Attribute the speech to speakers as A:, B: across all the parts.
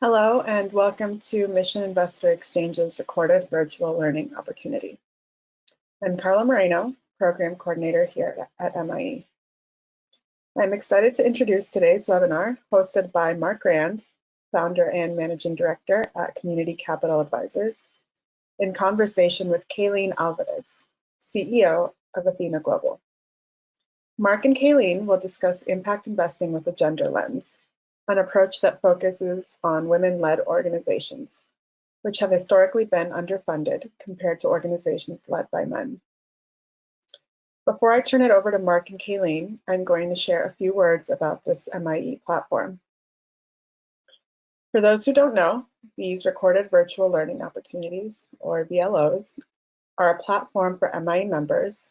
A: Hello and welcome to Mission Investor Exchange's recorded virtual learning opportunity. I'm Carla Moreno, Program Coordinator here at MIE. I'm excited to introduce today's webinar hosted by Mark Rand, Founder and Managing Director at Community Capital Advisors, in conversation with Kayleen Alvarez, CEO of Athena Global. Mark and Kayleen will discuss impact investing with a gender lens, an approach that focuses on women-led organizations, which have historically been underfunded compared to organizations led by men. Before I turn it over to Mark and Kayleen, I'm going to share a few words about this MIE platform. For those who don't know, these recorded virtual learning opportunities, or VLOs, are a platform for MIE members,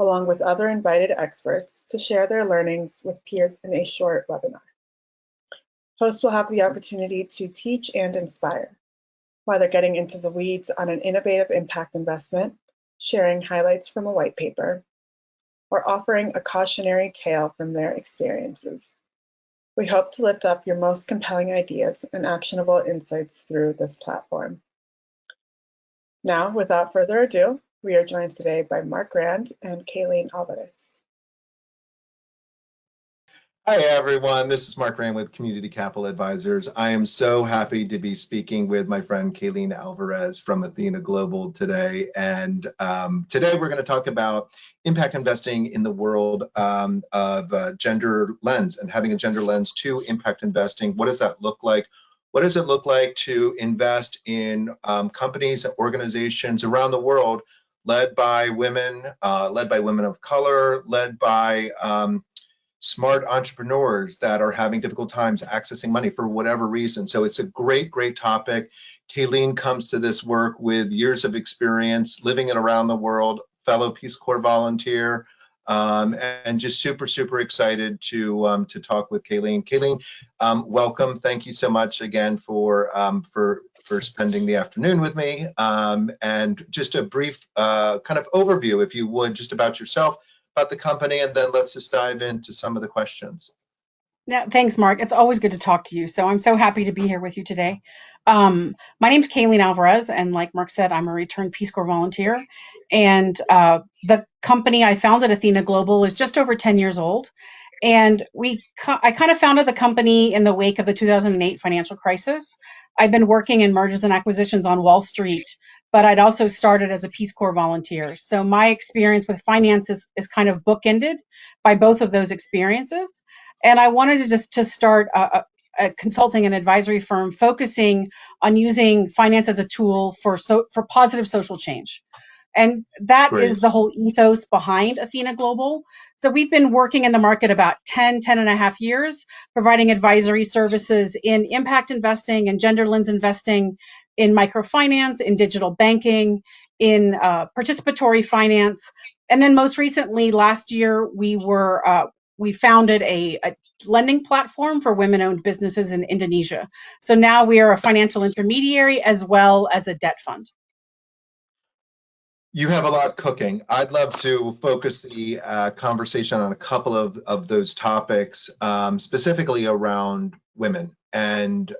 A: along with other invited experts, to share their learnings with peers in a short webinar. Hosts will have the opportunity to teach and inspire, whether getting into the weeds on an innovative impact investment, sharing highlights from a white paper, or offering a cautionary tale from their experiences. We hope to lift up your most compelling ideas and actionable insights through this platform. Now, without further ado, we are joined today by Mark Rand and Kayleen Alvarez.
B: Hi, everyone. This is Mark Rand with Community Capital Advisors. I am so happy to be speaking with my friend Kayleen Alvarez from Athena Global today. And today we're going to talk about impact investing in the world of gender lens and having a gender lens to impact investing. What does that look like? What does it look like to invest in companies and organizations around the world led by women of color, led by smart entrepreneurs that are having difficult times accessing money for whatever reason. So it's a great topic. Kayleen comes to this work with years of experience living it around the world, fellow Peace Corps volunteer, and just super excited to talk with Kayleen. Kayleen, welcome. Thank you so much again for spending the afternoon with me. And just a brief kind of overview, if you would, just about yourself, about the company, and then let's just dive into some of the questions.
C: Now, thanks, Mark. It's always good to talk to you. So I'm so happy to be here with you today. My name's Kayleen Alvarez, and like Mark said, I'm a returned Peace Corps volunteer. And the company I founded, Athena Global, is just over 10 years old. And I kind of founded the company in the wake of the 2008 financial crisis. I've been working in mergers and acquisitions on Wall Street, but I'd also started as a Peace Corps volunteer. So my experience with finance is kind of bookended by both of those experiences. And I wanted to start a consulting and advisory firm focusing on using finance as a tool for positive social change. And that is the whole ethos behind Athena Global. So we've been working in the market about 10 and a half years, providing advisory services in impact investing and gender lens investing, in microfinance, in digital banking, in participatory finance. And then most recently, last year, we founded a lending platform for women-owned businesses in Indonesia. So now we are a financial intermediary as well as a debt fund.
B: You have a lot cooking. I'd love to focus the conversation on a couple of those topics, specifically around women. And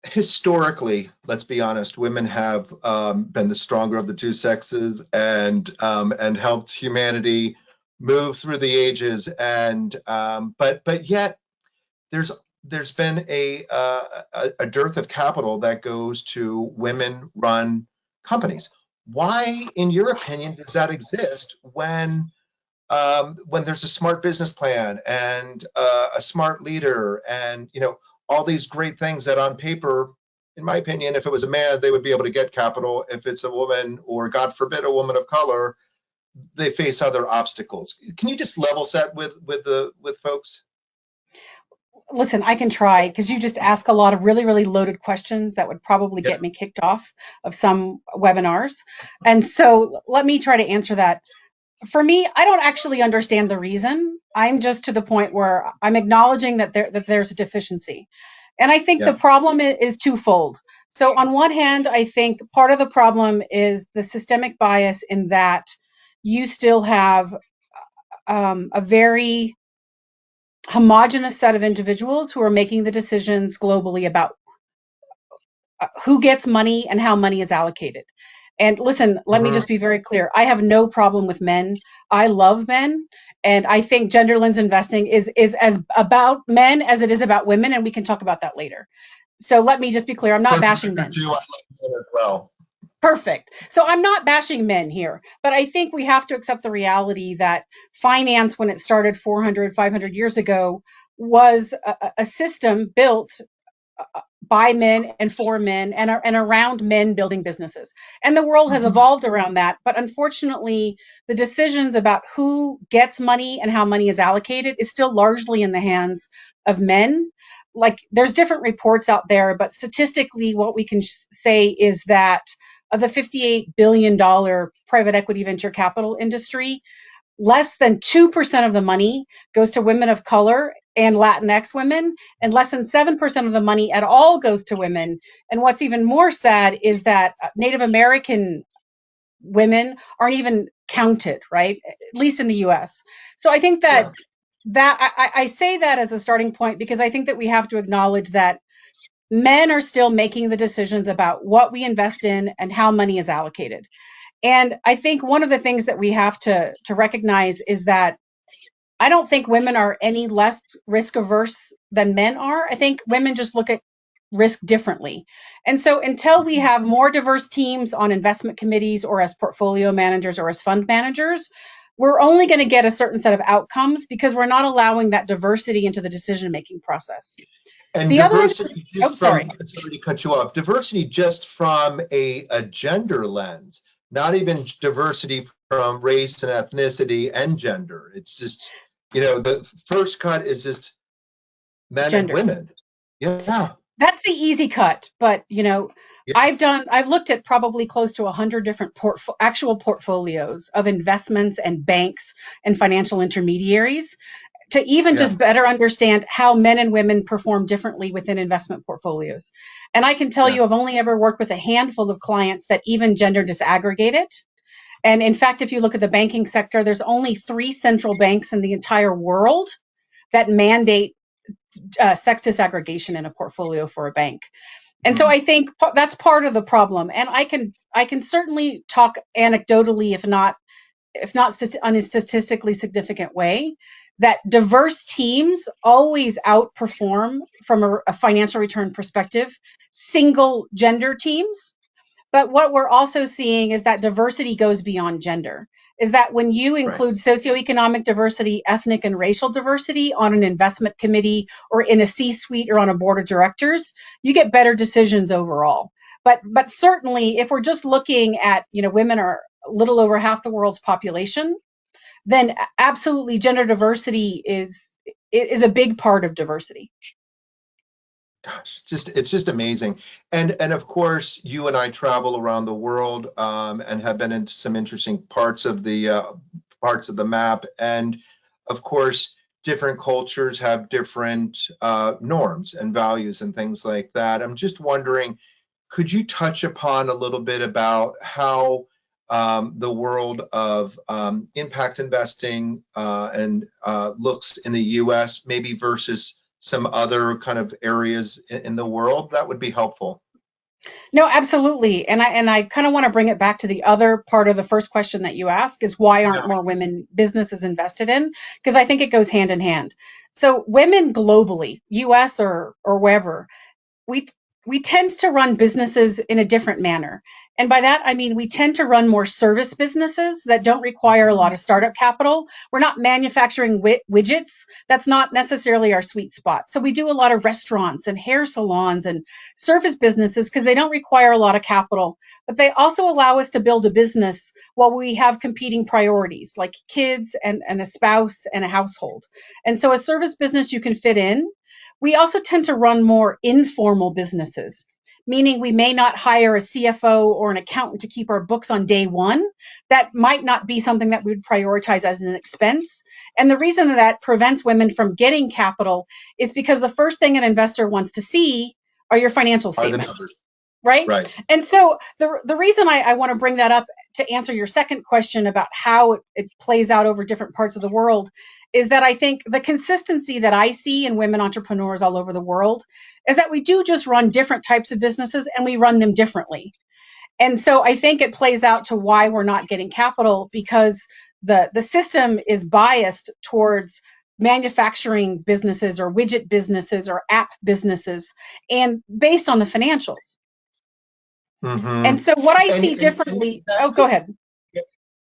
B: historically, let's be honest, women have been the stronger of the two sexes and helped humanity move through the ages. And but yet there's been a dearth of capital that goes to women-run companies. Why, in your opinion, does that exist when there's a smart business plan and a smart leader and all these great things that on paper, in my opinion, if it was a man, they would be able to get capital. If it's a woman, or God forbid, a woman of color, they face other obstacles. Can you just level set with folks?
C: Listen, I can try, because you just ask a lot of really loaded questions that would probably get me kicked off of some webinars. And so let me try to answer that. For me, I don't actually understand the reason. I'm just to the point where I'm acknowledging that there's a deficiency. And I think the problem is twofold. So on one hand, I think part of the problem is the systemic bias in that you still have a very homogenous set of individuals who are making the decisions globally about who gets money and how money is allocated. And listen, let me
B: Mhm.
C: just be very clear. I have no problem with men. I love men. And I think gender lens investing is as about men as it is about women. And we can talk about that later. So let me just be clear. I'm
B: For
C: not
B: the
C: bashing
B: record
C: men.
B: too, I like that as well.
C: Perfect. So I'm not bashing men here, but I think we have to accept the reality that finance, when it started 400, 500 years ago, was a system built by men and for men and around men building businesses. And the world has
B: Mhm.
C: evolved around that. But unfortunately, the decisions about who gets money and how money is allocated is still largely in the hands of men. Like there's different reports out there, but statistically, what we can say is that of the $58 billion private equity venture capital industry, less than 2% of the money goes to women of color and Latinx women, and less than 7% of the money at all goes to women. And what's even more sad is that Native American women aren't even counted, right? At least in the US. So I think that
B: Yeah.
C: I say that as a starting point because I think that we have to acknowledge that men are still making the decisions about what we invest in and how money is allocated. And I think one of the things that we have to recognize is that I don't think women are any less risk averse than men are. I think women just look at risk differently. And so until we
B: Mhm.
C: have more diverse teams on investment committees or as portfolio managers or as fund managers, we're only going to get a certain set of outcomes because we're not allowing that diversity into the decision making process.
B: And
C: The other,
B: diversity
C: oh,
B: just
C: sorry.
B: from, sorry to cut you off, diversity just from a gender lens, not even diversity from race and ethnicity and gender. It's just, the first cut is just men and
C: Gender.
B: women. Yeah.
C: That's the easy cut, but
B: Yeah.
C: I've looked at probably close to 100 different actual portfolios of investments and banks and financial intermediaries to even
B: Yeah.
C: just better understand how men and women perform differently within investment portfolios. And I can tell
B: Yeah.
C: you, I've only ever worked with a handful of clients that even gender disaggregate it. And in fact, if you look at the banking sector, there's only 3 central banks in the entire world that mandate sex disaggregation in a portfolio for a bank. And so
B: Mhm.
C: I think that's part of the problem. And I can certainly talk anecdotally, if not on a statistically significant way, that diverse teams always outperform from a financial return perspective single gender teams. But what we're also seeing is that diversity goes beyond gender. Is that when you
B: Right.
C: include socioeconomic diversity, ethnic and racial diversity on an investment committee or in a C-suite or on a board of directors, you get better decisions overall. But certainly, if we're just looking at women are a little over half the world's population, then absolutely gender diversity is a big part of diversity.
B: Gosh, it's just amazing. And of course, you and I travel around the world, and have been into some interesting parts of the map. And of course, different cultures have different norms and values and things like that. I'm just wondering, could you touch upon a little bit about how the world of impact investing and looks in the US, maybe versus some other kind of areas in the world? That would be helpful.
C: No, absolutely. And I kind of want to bring it back to the other part of the first question that you ask is why aren't
B: Yeah.
C: more women businesses invested in? Because I think it goes hand in hand. So women globally, US or wherever, we we tend to run businesses in a different manner. And by that I mean we tend to run more service businesses that don't require a lot of startup capital. We're not manufacturing widgets. That's not necessarily our sweet spot. So we do a lot of restaurants and hair salons and service businesses because they don't require a lot of capital, but they also allow us to build a business while we have competing priorities like kids and a spouse and a household. And so a service business you can fit in. We also tend to run more informal businesses, meaning we may not hire a CFO or an accountant to keep our books on day one. That might not be something that we would prioritize as an expense. And the reason that prevents women from getting capital is because the first thing an investor wants to see are your financial
B: Are the
C: statements,
B: numbers
C: right?
B: right?
C: And so the reason I want to bring that up to answer your second question about how it plays out over different parts of the world, is that I think the consistency that I see in women entrepreneurs all over the world is that we do just run different types of businesses and we run them differently. And so I think it plays out to why we're not getting capital, because the system is biased towards manufacturing businesses or widget businesses or app businesses, and based on the financials. And so what I see differently, oh, go ahead.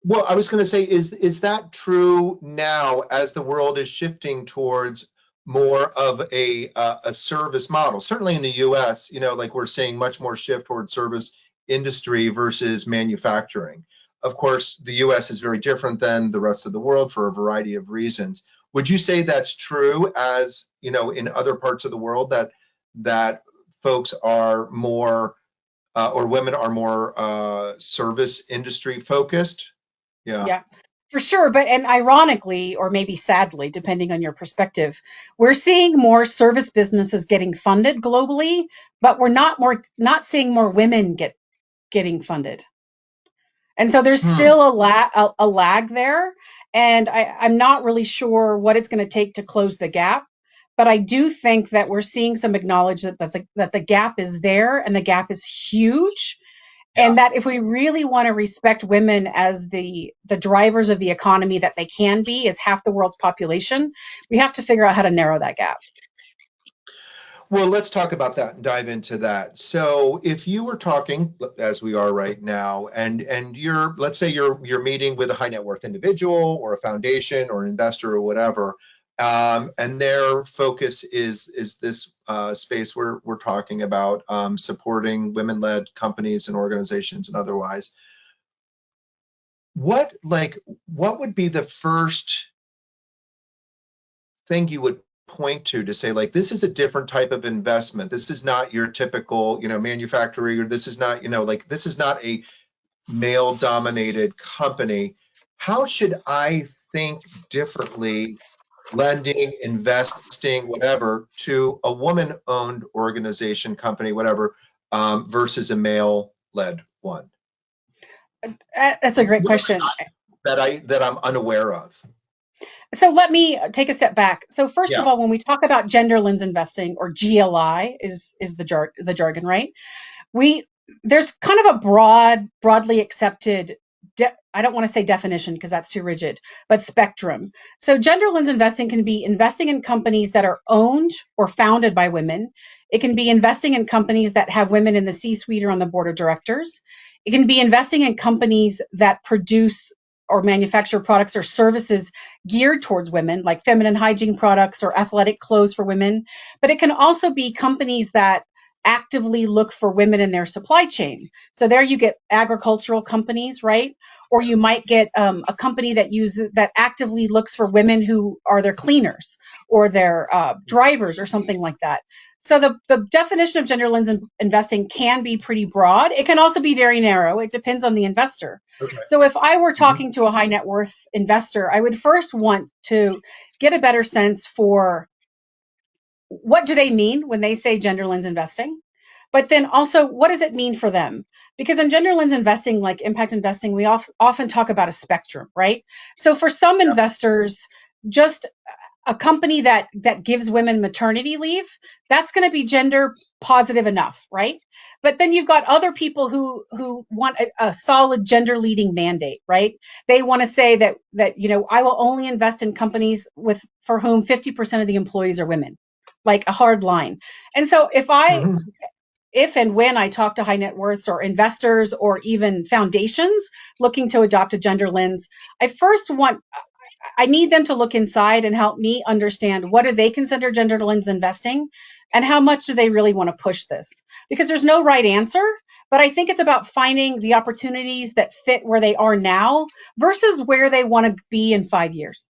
B: Well, I was going to say, is that true now as the world is shifting towards more of a service model? Certainly in the U.S., like we're seeing much more shift towards service industry versus manufacturing. Of course, the U.S. is very different than the rest of the world for a variety of reasons. Would you say that's true as, in other parts of the world that folks are more or women are more service industry focused?
C: Yeah, for sure. But, and ironically, or maybe sadly, depending on your perspective, we're seeing more service businesses getting funded globally, but we're not seeing more women getting funded. And so there's still a lag there. And I'm not really sure what it's going to take to close the gap. But I do think that we're seeing some acknowledge that the gap is there, and the gap is huge. And that if we really want to respect women as the drivers of the economy that they can be, as half the world's population, we have to figure out how to narrow that gap.
B: Well, let's talk about that and dive into that. So if you were talking, as we are right now, and you're, let's say you're meeting with a high net worth individual or a foundation or an investor or whatever, and their focus is this space we're talking about, supporting women-led companies and organizations and otherwise. What would be the first thing you would point to say, like, this is a different type of investment? This is not your typical, manufacturing, or this is not, like, this is not a male dominated company. How should I think differently, lending, investing, whatever, to a woman owned organization, company, whatever, versus a male led one?
C: That's a great question.
B: That I'm unaware of.
C: So let me take a step back. So first
B: Yeah.
C: of all, when we talk about gender lens investing, or GLI is the jargon, right? There's kind of a broadly accepted, I don't want to say definition because that's too rigid, but spectrum. So gender lens investing can be investing in companies that are owned or founded by women. It can be investing in companies that have women in the C-suite or on the board of directors. It can be investing in companies that produce or manufacture products or services geared towards women, like feminine hygiene products or athletic clothes for women. But it can also be companies that actively look for women in their supply chain. So there you get agricultural companies, right? Or you might get a company that actively looks for women who are their cleaners or their drivers or something like that. So the definition of gender lens investing can be pretty broad. It can also be very narrow. It depends on the investor.
B: Okay.
C: So if I were talking to a high net worth investor, I would first want to get a better sense for what do they mean when they say gender lens investing? But then also, what does it mean for them? Because in gender lens investing, like impact investing, we often talk about a spectrum, right? So for some investors, just a company that gives women maternity leave, that's going to be gender positive enough, right? But then you've got other people who want a solid gender leading mandate, right? They want to say that I will only invest in companies for whom 50% of the employees are women, like a hard line. And so if and when I talk to high net worths or investors or even foundations looking to adopt a gender lens, I need them to look inside and help me understand, what do they consider gender lens investing, and how much do they really want to push this? Because there's no right answer, but I think it's about finding the opportunities that fit where they are now versus where they want to be in 5 years.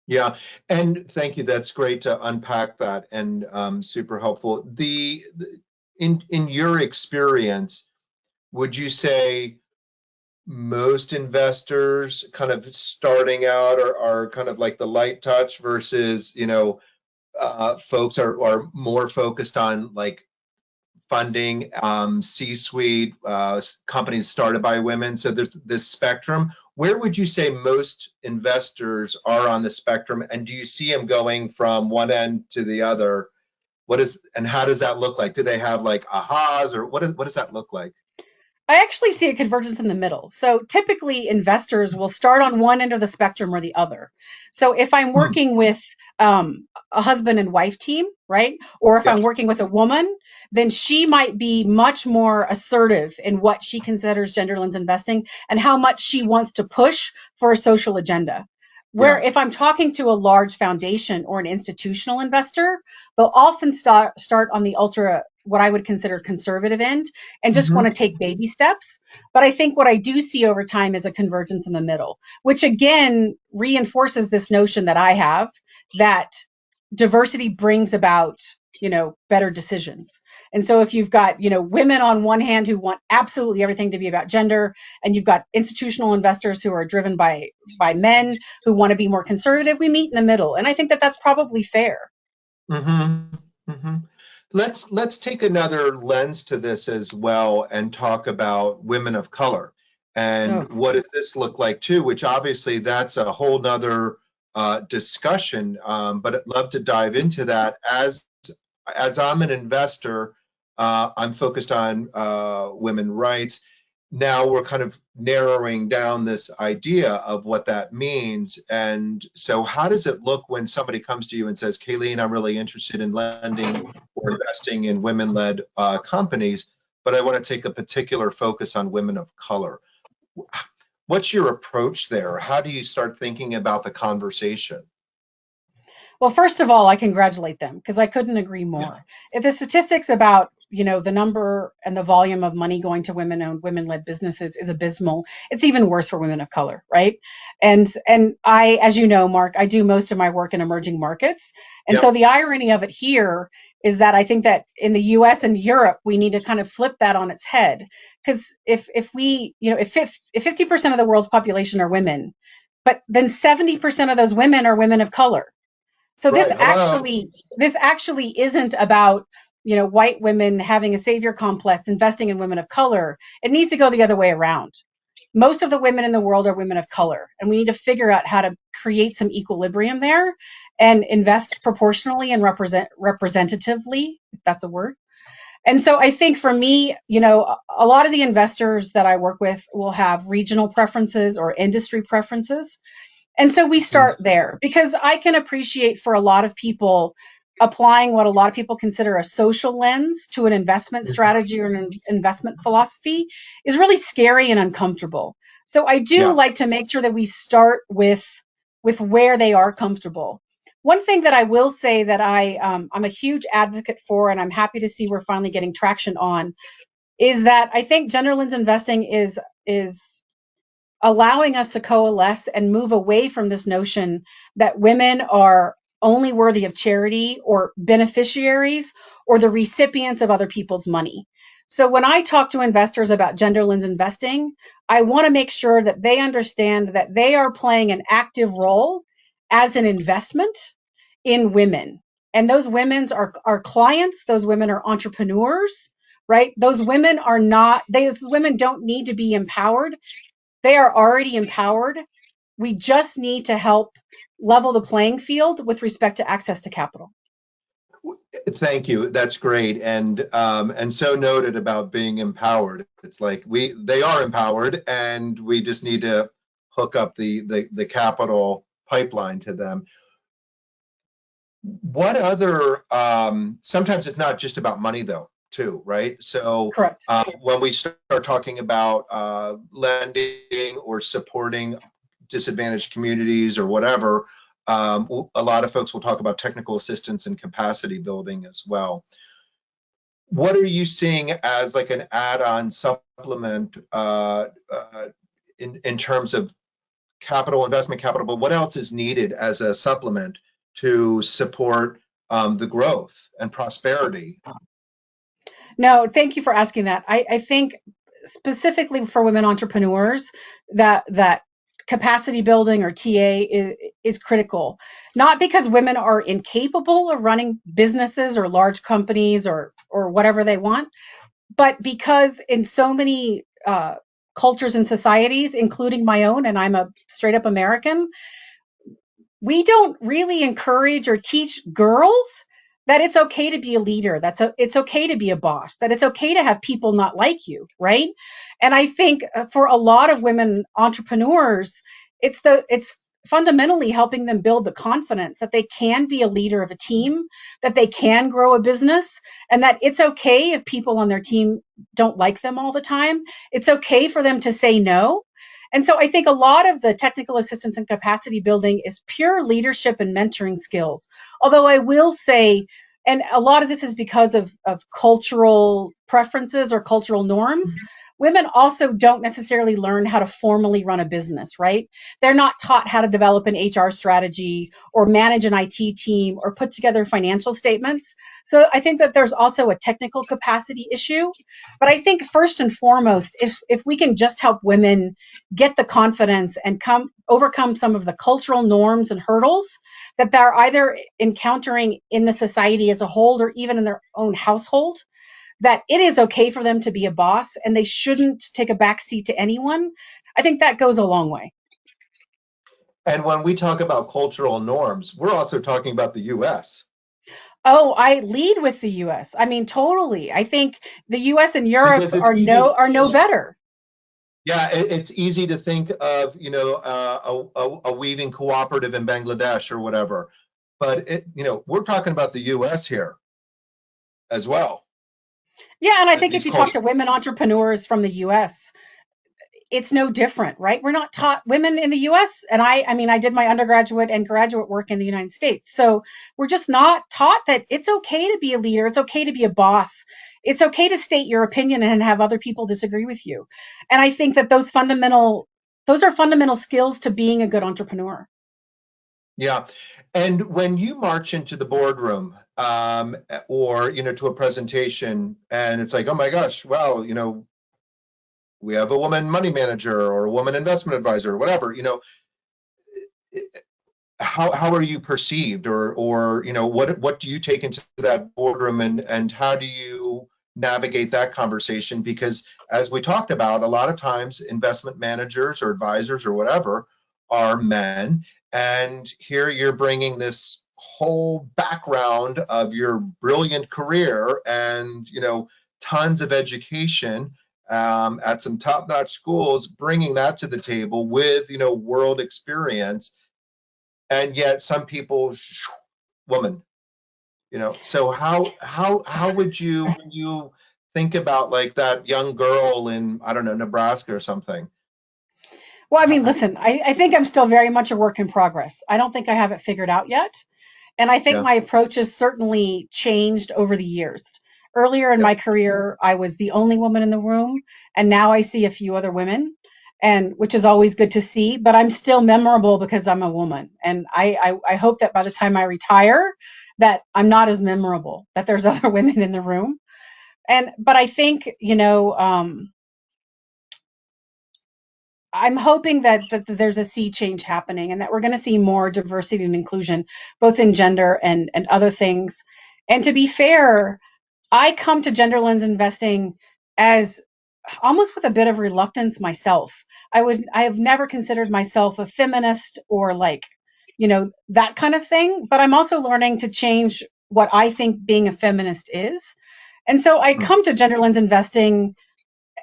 B: Yeah, and thank you. That's great to unpack that, and super helpful. In your experience, would you say most investors kind of starting out are kind of like the light touch versus folks are more focused on like funding, C-suite, companies started by women. So there's this spectrum. Where would you say most investors are on the spectrum? And do you see them going from one end to the other? And how does that look like? Do they have like ahas, or what does that look like?
C: I actually see a convergence in the middle. So typically investors will start on one end of the spectrum or the other. So if I'm
B: Hmm.
C: working with a husband and wife team, right? Or if I'm
B: Yep.
C: working with a woman, then she might be much more assertive in what she considers gender lens investing and how much she wants to push for a social agenda. Where
B: Yeah.
C: if I'm talking to a large foundation or an institutional investor, they'll often start on the ultra, what I would consider conservative end, and just want to
B: Hmm.
C: take baby steps. But I think what I do see over time is a convergence in the middle, which again reinforces this notion that I have that diversity brings about, better decisions. And so if you've got, women on one hand who want absolutely everything to be about gender, and you've got institutional investors who are driven by men who want to be more conservative, we meet in the middle. And I think that that's probably fair.
B: Hmm. Hmm. Let's take another lens to this as well and talk about women of color and
C: Oh,
B: what does this look like too, which obviously that's a whole nother discussion, but I'd love to dive into that. As I'm an investor, I'm focused on women rights. Now we're kind of narrowing down this idea of what that means. And so how does it look when somebody comes to you and says, Kayleen, I'm really interested in lending or investing in women-led companies, but I want to take a particular focus on women of color. What's your approach there? How do you start thinking about the conversation?
C: well, first of all, I congratulate them because I couldn't agree
B: Yeah.
C: more. If the statistics about, the number and the volume of money going to women-owned, women-led businesses is abysmal, it's even worse for women of color, right? And I, as you know, Mark, I do most of my work in emerging markets. And so
B: Yep.
C: the irony of it here is that I think that in the US and Europe, we need to kind of flip that on its head. Because if we, if 50% of the world's population are women, but then 70% of those women are women of color. So
B: Right. Hello.
C: this actually isn't about, white women having a savior complex, investing in women of color. It needs to go the other way around. Most of the women in the world are women of color, and we need to figure out how to create some equilibrium there and invest proportionally and representatively, if that's a word. And so I think for me, a lot of the investors that I work with will have regional preferences or industry preferences. And so we
B: Mhm.
C: start there because I can appreciate for a lot of people applying what a lot of people consider a social lens to an investment strategy or an investment philosophy is really scary and uncomfortable. So I do
B: Yeah.
C: like to make sure that we start with where they are comfortable. One thing that I will say that I'm a huge advocate for, and I'm happy to see we're finally getting traction on, is that I think gender lens investing is allowing us to coalesce and move away from this notion that women are only worthy of charity or beneficiaries or the recipients of other people's money. So when I talk to investors about gender lens investing, I want to make sure that they understand that they are playing an active role as an investment in women. And those women's are clients, those women are entrepreneurs, right? Those women don't need to be empowered, they are already empowered. We just need to help level the playing field with respect to access to capital.
B: Thank you. That's great. And so noted about being empowered. It's like they are empowered and we just need to hook up the capital pipeline to them. What other sometimes it's not just about money though, too, right? So
C: Correct.
B: when we start talking about lending or supporting disadvantaged communities or whatever, a lot of folks will talk about technical assistance and capacity building as well. What are you seeing as like an add-on supplement in terms of capital, investment capital, but what else is needed as a supplement to support the growth and prosperity?
C: No, thank you for asking that. I think specifically for women entrepreneurs, that capacity building or TA is critical, not because women are incapable of running businesses or large companies or whatever they want, but because in so many cultures and societies, including my own, and I'm a straight up American, we don't really encourage or teach girls that it's okay to be a leader, it's okay to be a boss, that it's okay to have people not like you, right? And I think for a lot of women entrepreneurs, it's fundamentally helping them build the confidence that they can be a leader of a team, that they can grow a business, and that it's okay if people on their team don't like them all the time. It's okay for them to say no. And so I think a lot of the technical assistance and capacity building is pure leadership and mentoring skills. Although I will say, and a lot of this is because of cultural preferences or cultural norms, women also don't necessarily learn how to formally run a business, right? They're not taught how to develop an HR strategy or manage an IT team or put together financial statements. So I think that there's also a technical capacity issue. But I think first and foremost, if we can just help women get the confidence and overcome some of the cultural norms and hurdles that they're either encountering in the society as a whole or even in their own household, that it is okay for them to be a boss and they shouldn't take a back seat to anyone. I think that goes a long way.
B: And when we talk about cultural norms, we're also talking about the US.
C: Oh, I lead with the US. I mean, totally. I think the US and Europe
B: Because it's
C: are
B: easy,
C: no better.
B: yeah, it's easy to think of, a weaving cooperative in Bangladesh or whatever. But we're talking about the US here as well.
C: Yeah, and I think
B: These
C: if you talk
B: cultures.
C: to women entrepreneurs from the US, it's no different, right? We're not taught, women in the US, and I mean, I did my undergraduate and graduate work in the United States. So we're just not taught that it's okay to be a leader, it's okay to be a boss, it's okay to state your opinion and have other people disagree with you. And I think that those are fundamental skills to being a good entrepreneur.
B: Yeah. And when you march into the boardroom, or to a presentation, and it's like, oh my gosh, wow, we have a woman money manager or a woman investment advisor or whatever, how are you perceived, or what do you take into that boardroom, and how do you navigate that conversation? Because as we talked about, a lot of times investment managers or advisors or whatever are men, and here you're bringing this whole background of your brilliant career and tons of education, at some top-notch schools, bringing that to the table with world experience, and yet some people, woman, so how would you, when you think about like that young girl in, I don't know, Nebraska or something?
C: Well, I mean, listen, I think I'm still very much a work in progress. I don't think I have it figured out yet. And I think
B: Yeah,
C: my approach has certainly changed over the years. Earlier in
B: yeah.
C: my career, I was the only woman in the room, and now I see a few other women, and which is always good to see. But I'm still memorable because I'm a woman, and I hope that by the time I retire, that I'm not as memorable. That there's other women in the room, but I think I'm hoping that there's a sea change happening and that we're going to see more diversity and inclusion, both in gender and other things. And to be fair, I come to gender lens investing as almost with a bit of reluctance myself. I have never considered myself a feminist or like, that kind of thing, but I'm also learning to change what I think being a feminist is. And so I
B: Mm,
C: come to gender lens investing,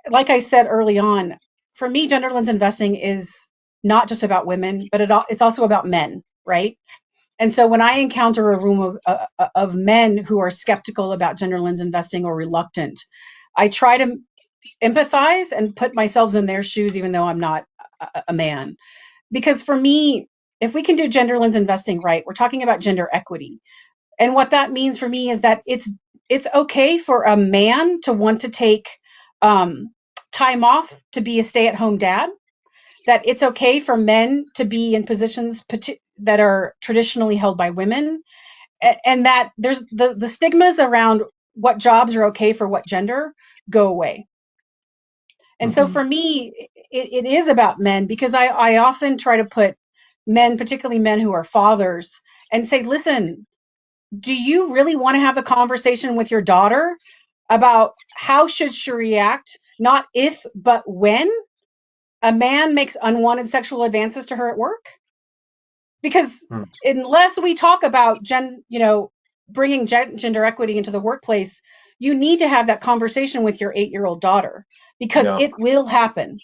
C: like I said early on, for me, gender lens investing is not just about women, but it's also about men, right? And so when I encounter a room of men who are skeptical about gender lens investing or reluctant, I try to empathize and put myself in their shoes, even though I'm not a man. Because for me, if we can do gender lens investing right, we're talking about gender equity. And what that means for me is that it's okay for a man to want to take um, time off to be a stay-at-home dad. That it's okay for men to be in positions that are traditionally held by women, and that there's the stigmas around what jobs are okay for what gender go away. And so
B: mhm.
C: for me, it is about men, because I often try to put men, particularly men who are fathers, and say, listen, do you really want to have a conversation with your daughter about how should she react, not if, but when a man makes unwanted sexual advances to her at work? Because
B: Hmm.
C: unless we talk about bringing gender equity into the workplace, you need to have that conversation with your 8-year-old daughter, because
B: Yeah,
C: it will happen.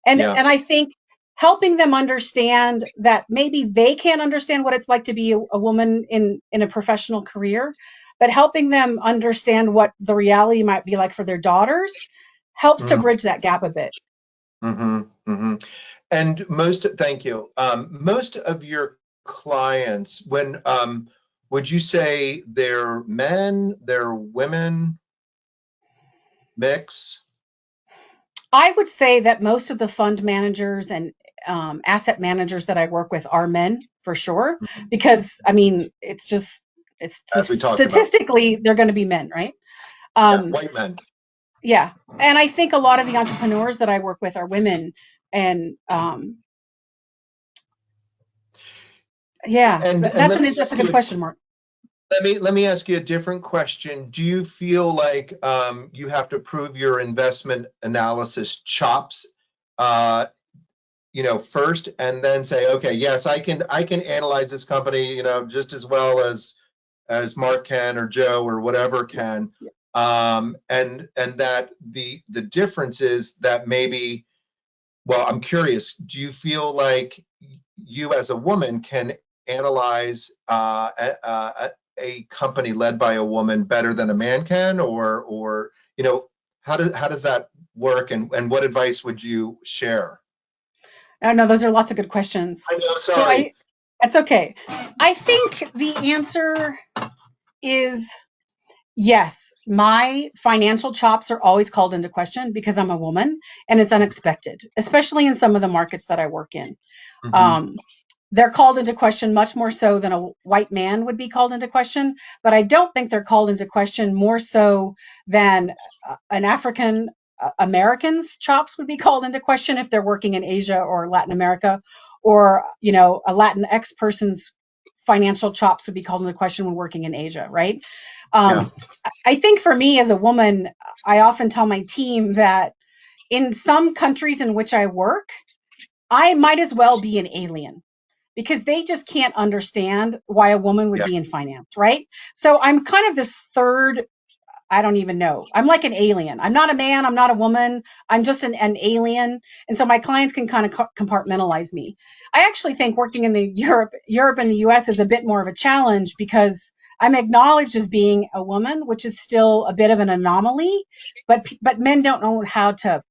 C: and
B: yeah.
C: and I think helping them understand that maybe they can't understand what it's like to be a woman in a professional career, but helping them understand what the reality might be like for their daughters helps to
B: Mm,
C: bridge that gap a bit.
B: mhm, mhm. And thank you. Most of your clients, would you say they're men, they're women, mix?
C: I would say that most of the fund managers and asset managers that I work with are men, for sure,
B: Mhm.
C: because I mean, it's
B: As we
C: just
B: talked about.
C: statistically they're going to be men, right?
B: Yeah,
C: Um,
B: white men.
C: yeah, and I think a lot of the entrepreneurs that I work with are women, and yeah,
B: And
C: that's
B: let me
C: that's a
B: ask
C: good
B: you
C: question, Mark.
B: let me ask you a different question. Do you feel like you have to prove your investment analysis chops, uh, first, and then say, okay, yes, I can analyze this company, just as well as Mark can, or Joe, or whatever can, and that the difference is that maybe, well, I'm curious, do you feel like you as a woman can analyze a company led by a woman better than a man can, or how does that work, and what advice would you share?
C: I don't know. Those are lots of good questions.
B: I know,
C: So
B: sorry.
C: that's okay. I think the answer is yes. My financial chops are always called into question because I'm a woman, and it's unexpected, especially in some of the markets that I work in.
B: Hmm.
C: Um, they're called into question much more so than a white man would be called into question, but I don't think they're called into question more so than an African American's chops would be called into question if they're working in Asia or Latin America, or a Latinx person's financial chops would be called into question when working in Asia, right?
B: Yeah,
C: Um, I think for me as a woman, I often tell my team that in some countries in which I work, I might as well be an alien, because they just can't understand why a woman would
B: yeah,
C: be in finance, right? So I'm kind of this third, I don't even know. I'm like an alien. I'm not a man, I'm not a woman. I'm just an alien. And so my clients can kind of compartmentalize me. I actually think working in the Europe and the US is a bit more of a challenge, because I'm acknowledged as being a woman, which is still a bit of an anomaly, but men don't know how to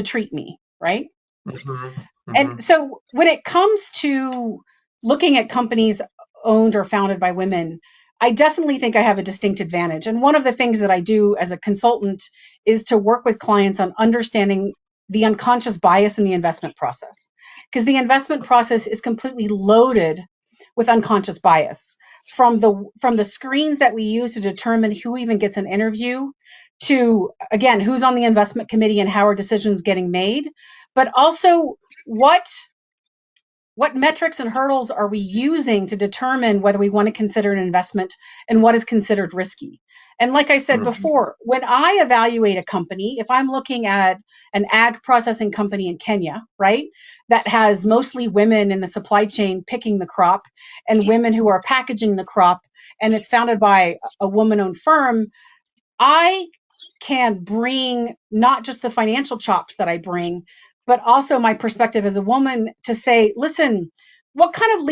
C: treat me, right?
B: hmm,
C: And
B: hmm,
C: so when it comes to looking at companies owned or founded by women, I definitely think I have a distinct advantage. And one of the things that I do as a consultant is to work with clients on understanding the unconscious bias in the investment process. Because the investment process is completely loaded with unconscious bias, from the screens that we use to determine who even gets an interview, to again who's on the investment committee and how are decisions getting made, but also what metrics and hurdles are we using to determine whether we want to consider an investment and what is considered risky. And like I said
B: hmm.
C: before, when I evaluate a company, if I'm looking at an ag processing company in Kenya, right, that has mostly women in the supply chain picking the crop and women who are packaging the crop, and it's founded by a woman-owned firm, I can bring not just the financial chops that I bring, but also my perspective as a woman to say, listen, what kind of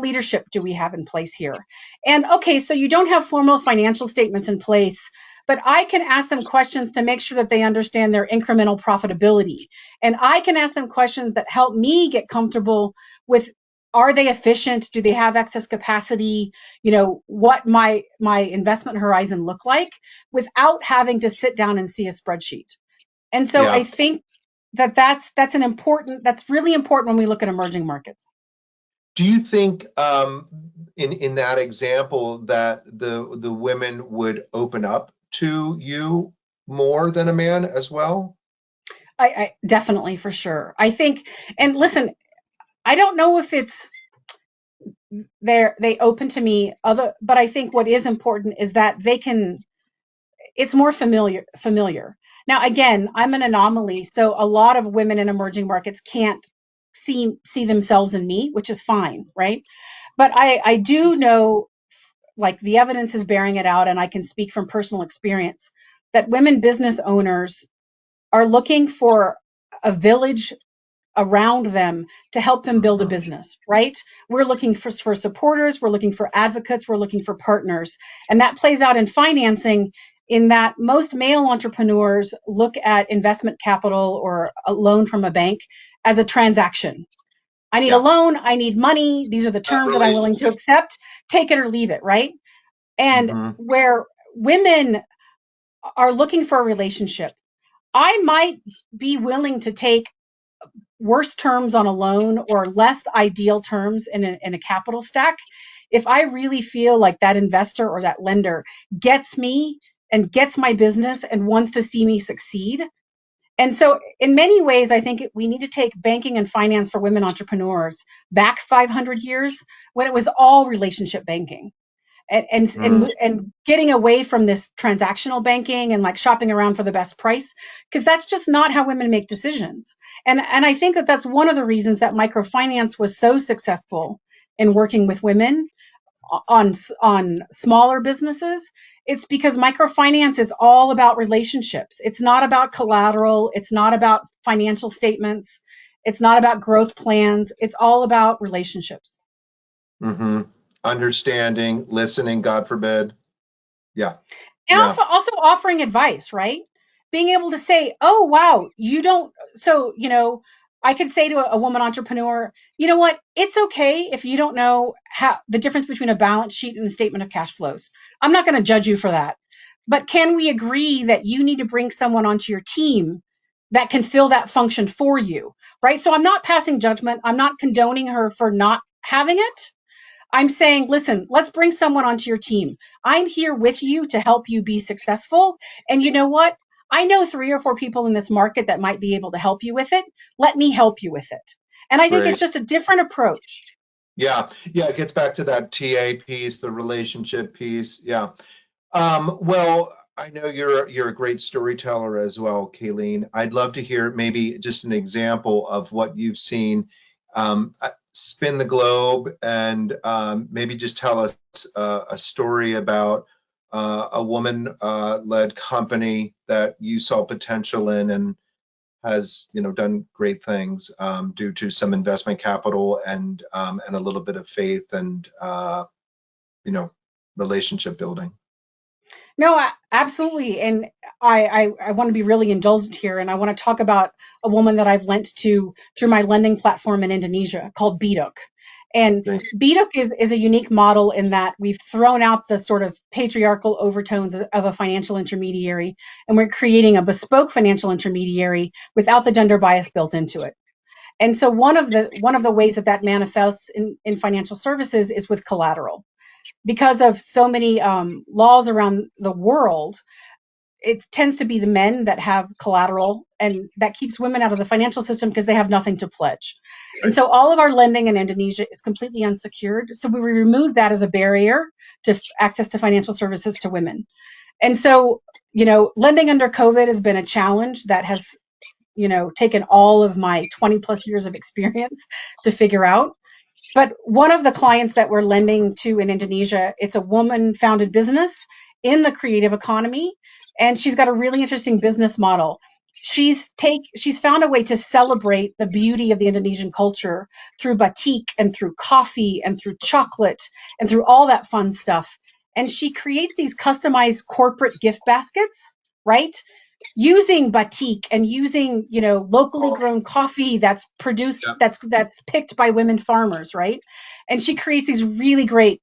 C: leadership do we have in place here? And okay, so you don't have formal financial statements in place, but I can ask them questions to make sure that they understand their incremental profitability. And I can ask them questions that help me get comfortable with, are they efficient? Do they have excess capacity? What my investment horizon look like, without having to sit down and see a spreadsheet. And so I
B: Yeah.
C: think that's really important when we look at emerging markets.
B: Do you think, in that example, that the women would open up to you more than a man as well?
C: I definitely, for sure. I think, and listen, I don't know if it's they open to me other, but I think what is important is that they can, it's more familiar. Now, again, I'm an anomaly, so a lot of women in emerging markets can't see themselves in me, which is fine, right? But I do know, like, the evidence is bearing it out, and I can speak from personal experience that women business owners are looking for a village around them to help them build a
B: Mhm.
C: business, right? We're looking for supporters, we're looking for advocates, we're looking for partners. And that plays out in financing, in that most male entrepreneurs look at investment capital or a loan from a bank as a transaction. I need a
B: Yeah,
C: loan, I need money, these are the
B: that
C: terms that I'm willing to
B: relationship.
C: accept, take it or leave it, right? And
B: Hmm.
C: where women are looking for a relationship, I might be willing to take worse terms on a loan or less ideal terms in a capital stack if I really feel like that investor or that lender gets me and gets my business and wants to see me succeed. And so, in many ways, I think we need to take banking and finance for women entrepreneurs back 500 years, when it was all relationship banking, and getting away from this transactional banking and like shopping around for the best price, because that's just not how women make decisions. And I think that that's one of the reasons that microfinance was so successful in working with women on smaller businesses. It's because microfinance is all about relationships. It's not about collateral, it's not about financial statements, it's not about growth plans, it's all about relationships.
B: Hmm. Understanding, listening, God forbid. Yeah,
C: And
B: yeah,
C: also offering advice, right? Being able to say, oh, wow, you don't. So, I could say to a woman entrepreneur, you know what? It's okay if you don't know how the difference between a balance sheet and a statement of cash flows. I'm not going to judge you for that. But can we agree that you need to bring someone onto your team that can fill that function for you, right? So I'm not passing judgment. I'm not condoning her for not having it. I'm saying, listen, let's bring someone onto your team. I'm here with you to help you be successful. And you know what? I know 3 or 4 people in this market that might be able to help you with it. Let me help you with it. And I think it's
B: great.
C: just a different approach.
B: Yeah, yeah, it gets back to that TA piece, the relationship piece. Yeah. Well, I know you're a great storyteller as well, Kayleen. I'd love to hear maybe just an example of what you've seen. Spin the globe and maybe just tell us a story about a woman-led company that you saw potential in and has, done great things due to some investment capital and a little bit of faith and you know relationship building.
C: No, absolutely. And I want to be really indulgent here. And I want to talk about a woman that I've lent to through my lending platform in Indonesia called Biduk. And
B: Great.
C: Biduk is a unique model in that we've thrown out the sort of patriarchal overtones of a financial intermediary, and we're creating a bespoke financial intermediary without the gender bias built into it. And so one of the ways that manifests in financial services is with collateral. Because of so many laws around the world, it tends to be the men that have collateral, and that keeps women out of the financial system because they have nothing to pledge. And
B: Right.
C: so all of our lending in Indonesia is completely unsecured. So we remove that as a barrier to access to financial services to women. And so, lending under COVID has been a challenge that has, taken all of my 20 plus years of experience to figure out. But one of the clients that we're lending to in Indonesia, it's a woman founded business in the creative economy. And she's got a really interesting business model. She's found a way to celebrate the beauty of the Indonesian culture through batik and through coffee and through chocolate and through all that fun stuff. And she creates these customized corporate gift baskets, right? Using batik and using, locally
B: Oh,
C: grown coffee that's produced,
B: yeah,
C: that's picked by women farmers, right? And she creates these really great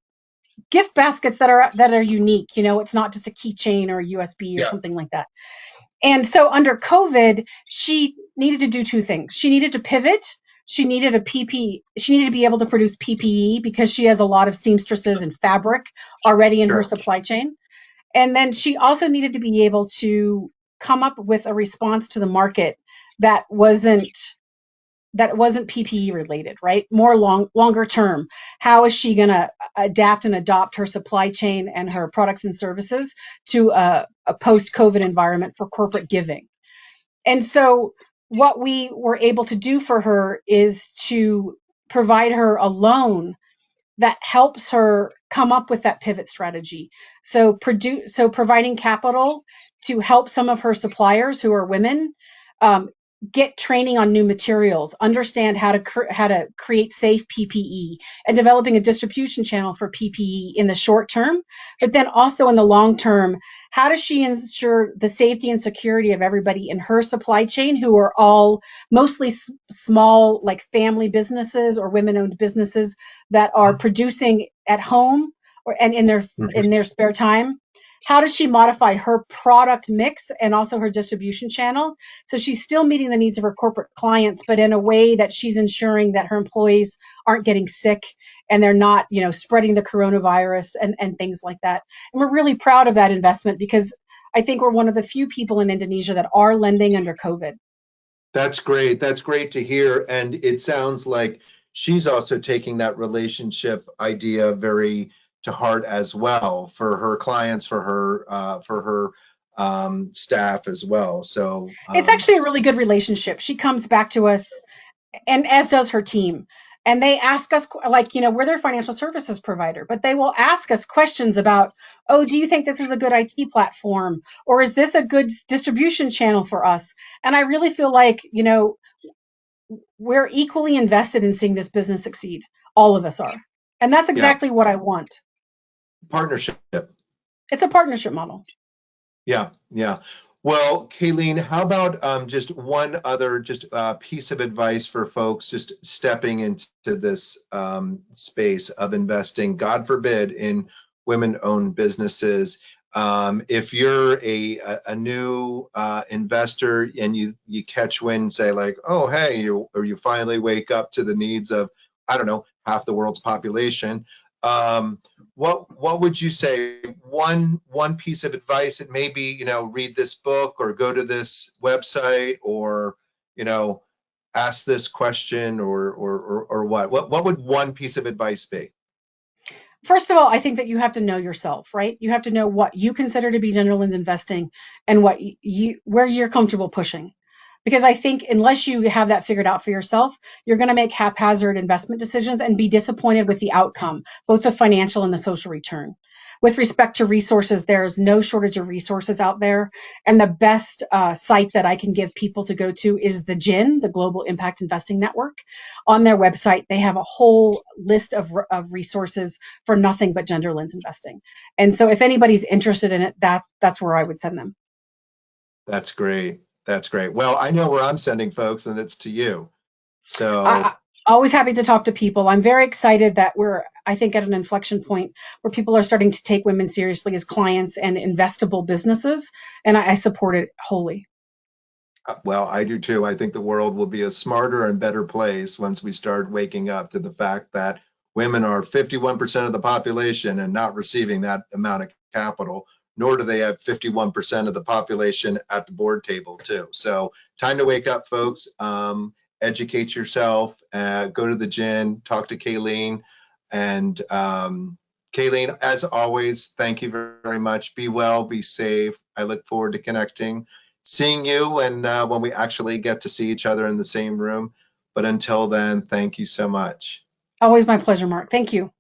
C: gift baskets that are unique. It's not just a keychain or a USB or
B: yeah,
C: something like that. And so under COVID, she needed to do two things. She needed to pivot. She needed to be able to produce PPE because she has a lot of seamstresses and fabric already in her
B: sure.
C: supply chain. And then she also needed to be able to come up with a response to the market that wasn't PPE related, right? More longer term. How is she going to adapt and adopt her supply chain and her products and services to a post-COVID environment for corporate giving? And so what we were able to do for her is to provide her a loan that helps her come up with that pivot strategy. So providing capital to help some of her suppliers who are women get training on new materials, understand how to create safe PPE, and developing a distribution channel for PPE in the short term, but then also in the long term. How does she ensure the safety and security of everybody in her supply chain, who are all mostly small, like family businesses or women-owned businesses that are producing at home and in their spare time? How does she modify her product mix and also her distribution channel so she's still meeting the needs of her corporate clients, but in a way that she's ensuring that her employees aren't getting sick and they're not, spreading the coronavirus and things like that? And we're really proud of that investment because I think we're one of the few people in Indonesia that are lending under COVID.
B: That's great. That's great to hear. And it sounds like she's also taking that relationship idea very to heart as well for her clients, for her staff as well. So
C: It's actually a really good relationship. She comes back to us, and as does her team. And they ask us, like, we're their financial services provider, but they will ask us questions about, oh, do you think this is a good IT platform? Or is this a good distribution channel for us? And I really feel like, we're equally invested in seeing this business succeed. All of us are. And that's
B: yeah,
C: exactly what I want.
B: partnership.
C: It's a partnership model.
B: Yeah, yeah. Well, Kayleen, how about just one other piece of advice for folks just stepping into this space of investing, God forbid, in women-owned businesses. If you're a new investor and you catch wind, say like, oh, hey, or you finally wake up to the needs of, I don't know, half the world's population. What would you say? One piece of advice. It may be, read this book or go to this website or, ask this question or what? What would one piece of advice be?
C: First of all, I think that you have to know yourself, right? You have to know what you consider to be general lens investing and where you're comfortable pushing. Because I think unless you have that figured out for yourself, you're going to make haphazard investment decisions and be disappointed with the outcome, both the financial and the social return. With respect to resources, there's no shortage of resources out there. And the best site that I can give people to go to is the GIN, the Global Impact Investing Network. On their website, they have a whole list of resources for nothing but gender lens investing. And so if anybody's interested in it, that's where I would send them.
B: That's great. That's great. Well, I know where I'm sending folks, and it's to you. So
C: I'm always happy to talk to people. I'm very excited that we're, I think, at an inflection point where people are starting to take women seriously as clients and investable businesses, and I support it wholly.
B: well, I do too. I think the world will be a smarter and better place once we start waking up to the fact that women are 51% of the population and not receiving that amount of capital, nor do they have 51% of the population at the board table too. So time to wake up, folks. Educate yourself, go to the gym, talk to Kayleen. And Kayleen, as always, thank you very much. Be well, be safe. I look forward to seeing you and when we actually get to see each other in the same room. But until then, thank you so much.
C: Always my pleasure, Mark. Thank you.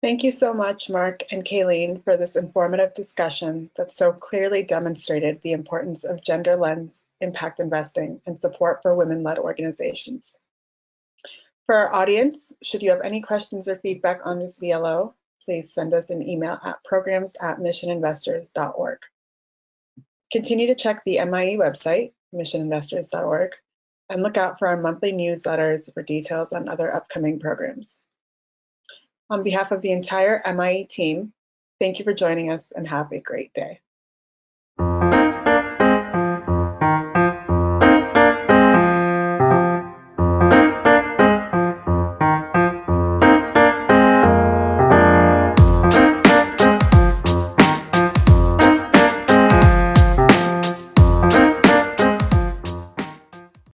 A: Thank you so much, Mark and Kayleen, for this informative discussion that so clearly demonstrated the importance of gender lens impact investing and support for women-led organizations. For our audience, should you have any questions or feedback on this VLO, please send us an email at programs@missioninvestors.org. Continue to check the MIE website, missioninvestors.org, and look out for our monthly newsletters for details on other upcoming programs. On behalf of the entire MIE team, thank you for joining us and have a great day.